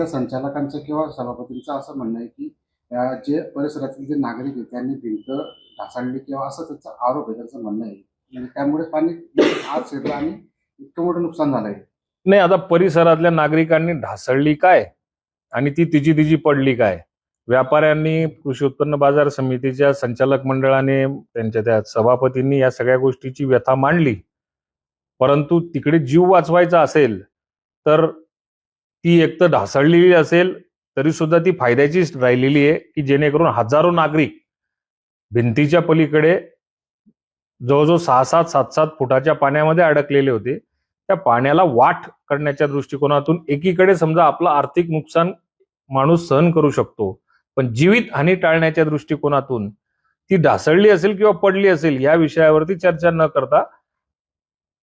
तिथल्या संचालकांचं किंवा सभापतींचं असं म्हणणं आहे की जे परिसरातील जे नागरिक आहेत त्यांनी भिंत ढासळली किंवा असं त्यांचा आरोप आहे, त्यांचं म्हणणं आहे. आणि त्यामुळे पाणी आत शिरलं आणि इतकं मोठं नुकसान झालंय. नाही, आता परिसरातल्या नागरिकांनी ढासळली काय आणि ती तिची पडली काय? व्यापाऱ्यांनी, कृषी उत्पन्न बाजार समितीच्या संचालक मंडळाने, त्यांच्या त्या सभापतींनी या सगळ्या गोष्टीची व्यथा मांडली. परंतु तिकडे जीव वाचवायचा असेल तर ती एक तर ढासळलेली असेल तरी सुद्धा ती फायद्याचीच राहिलेली आहे की जेणेकरून हजारो नागरिक भिंतीच्या पलीकडे जवळजवळ 6-7 फुटाच्या पाण्यामध्ये अडकलेले होते. त्या पाण्याला वाट करण्याच्या दृष्टिकोनातून एकीकडे समजा आपलं आर्थिक नुकसान माणूस सहन करू शकतो, पण जीवित हानी टाळण्याच्या दृष्टिकोनातून ती ढासळली असेल किंवा पडली असेल या विषयावरती चर्चा न करता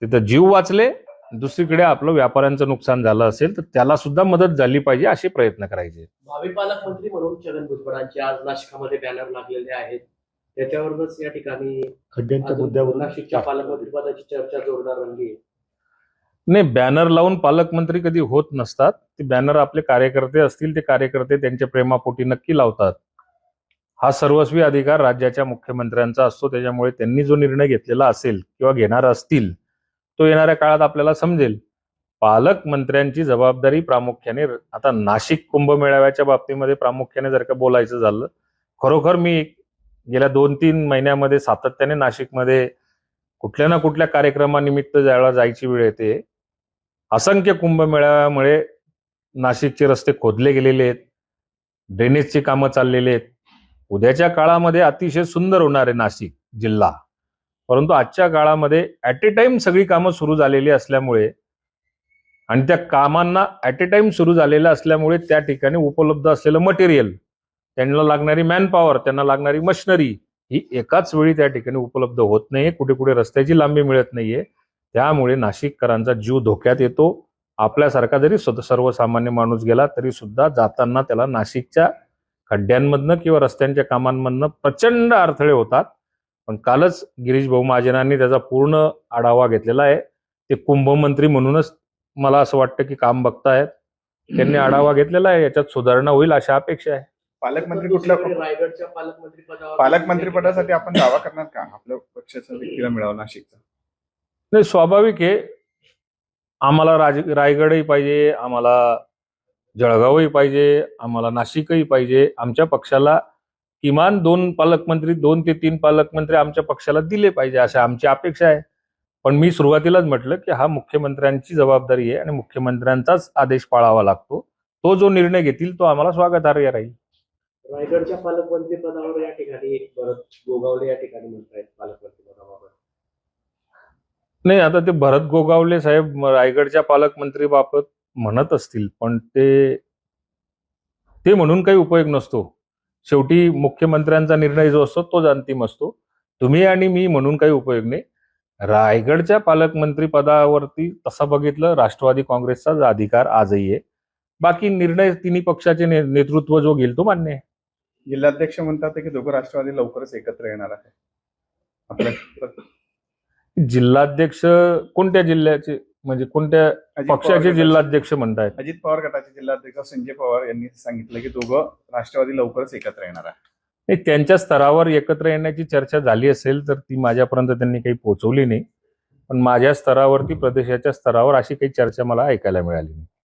तिथं जीव वाचले, दुसरीकडे आपलं व्यापाऱ्यांचं नुकसान झालं असेल तर त्याला सुद्धा मदत झाली पाहिजे असे प्रयत्न करायचे. भावी पालकमंत्री म्हणून छगन भुजबळांचे आज नाशिकमध्ये बॅनर लागलेले आहेत. त्याच्यावरूनच या ठिकाणी खड्ड्यांच्या मुद्द्यावर नाशिकच्या पालकमंत्री पदाची चर्चा जोरदार रंगली. नाही, बॅनर लावून पालकमंत्री कधी होत नसतात. ते बॅनर आपले कार्यकर्ते असतील, ते कार्यकर्ते त्यांच्या प्रेमापोटी नक्की लावतात. हा सर्वस्वी अधिकार राज्याच्या मुख्यमंत्र्यांचा असतो. त्याच्यामुळे त्यांनी जो निर्णय घेतलेला असेल किंवा घेणार असतील तो येणाऱ्या काळात आपल्याला समजेल. पालकमंत्र्यांची जबाबदारी प्रामुख्याने आता नाशिक कुंभमेळाव्याच्या बाबतीमध्ये प्रामुख्याने जर का बोलायचं झालं, खरोखर मी गेल्या 2-3 महिन्यामध्ये सातत्याने नाशिकमध्ये कुठल्या ना कुठल्या कार्यक्रमानिमित्त ज्यावेळेला जायची वेळ येते, असंख्य कुंभमेळाव्यामुळे नाशिकचे रस्ते खोदले गेलेले आहेत, ड्रेनेजची कामं चाललेली आहेत. उद्याच्या काळामध्ये अतिशय सुंदर होणार आहे नाशिक जिल्हा, परंतु आजच्या काळामध्ये ॲट ए टाइम सगळी कामं सुरू झालेली असल्यामुळे आणि त्या कामांना ॲट ए टाइम सुरू झालेलं असल्यामुळे त्या ठिकाणी उपलब्ध असलेलं मटेरियल, त्यांना लागणारी मॅनपॉवर, त्यांना लागणारी मशिनरी ही एकाच वेळी त्या ठिकाणी उपलब्ध होत नाहीये. कुठे कुठे रस्त्याची लांबी मिळत नाहीये. त्यामुळे नाशिककरांचा जीव धोक्यात येतो. आपल्यासारखा जरी सर्वसामान्य माणूस गेला तरी सुद्धा जाताना त्याला नाशिकच्या खड्ड्यांमधनं किंवा रस्त्यांच्या कामांमधनं प्रचंड अडथळे होतात. पण कालच गिरीश भाऊ महाजनांनी त्याचा पूर्ण आढावा घेतलेला आहे. ते कुंभमंत्री म्हणूनच मला असं वाटतं की काम बघतायत. त्यांनी आढावा घेतलेला आहे, याच्यात सुधारणा होईल अशा अपेक्षा आहे. पालकमंत्री कुठल्या रायगडच्या पालकमंत्री पदावर पालकमंत्री पदासाठी आपण दावा करणार का? आपल्या पक्षाचा व्यक्तीला मिळावं नाशिकचा? नाही, स्वाभाविक आहे. आम्हाला रायगडही पाहिजे, आम्हाला जळगावही पाहिजे, आम्हाला नाशिकही पाहिजे. आमच्या पक्षाला किमान 2 पालकमंत्री, 2 ते 3 पालकमंत्री आमच्या पक्षाला दिले पाहिजे अशा आमची अपेक्षा आहे. पण मी सुरुवातीलाच म्हटलं की हा मुख्यमंत्र्यांची जबाबदारी आहे आणि मुख्यमंत्र्यांचाच आदेश पाळावा लागतो. तो जो निर्णय घेतील तो आम्हाला स्वागतार्ह राहील. रायगडच्या पालकमंत्री पदावर या ठिकाणी भरत गोगावले या ठिकाणी म्हणतायत पालकमंत्री पदावर. नाही, आता ते भरत गोगावले साहेब रायगडच्या पालकमंत्री बाबत म्हणत असतील, पण ते म्हणून काही उपयोग नसतो. शेवटी मुख्यमंत्र्यांचा निर्णय जो असतो तोच अंतिम असतो. तुम्ही आणि मी म्हणून काही उपयोग नाही. रायगडच्या पालकमंत्री पदावरती तसं बघितलं राष्ट्रवादी काँग्रेसचा अधिकार आजही आहे. बाकी निर्णय तिन्ही पक्षाचे नेतृत्व जो घेईल तो मान्य आहे. जिल्हाध्यक्ष म्हणतात की दोघं राष्ट्रवादी लवकरच एकत्र येणार आहे. आपल्या जिल्हाध्यक्ष कोणत्या जिल्ह्याचे, म्हणजे कोणत्या पक्षाचे जिल्हाध्यक्ष म्हणतायत? अजित पवार गटाचे जिल्हाध्यक्ष संजय पवार यांनी सांगितलं की दोघं राष्ट्रवादी लवकरच एकत्र येणार आहे. नाही, त्यांच्या स्तरावर एकत्र येण्याची चर्चा झाली असेल तर ती माझ्यापर्यंत त्यांनी काही पोहोचवली नाही. पण माझ्या स्तरावरती, प्रदेशाच्या स्तरावर अशी काही चर्चा मला ऐकायला मिळाली नाही.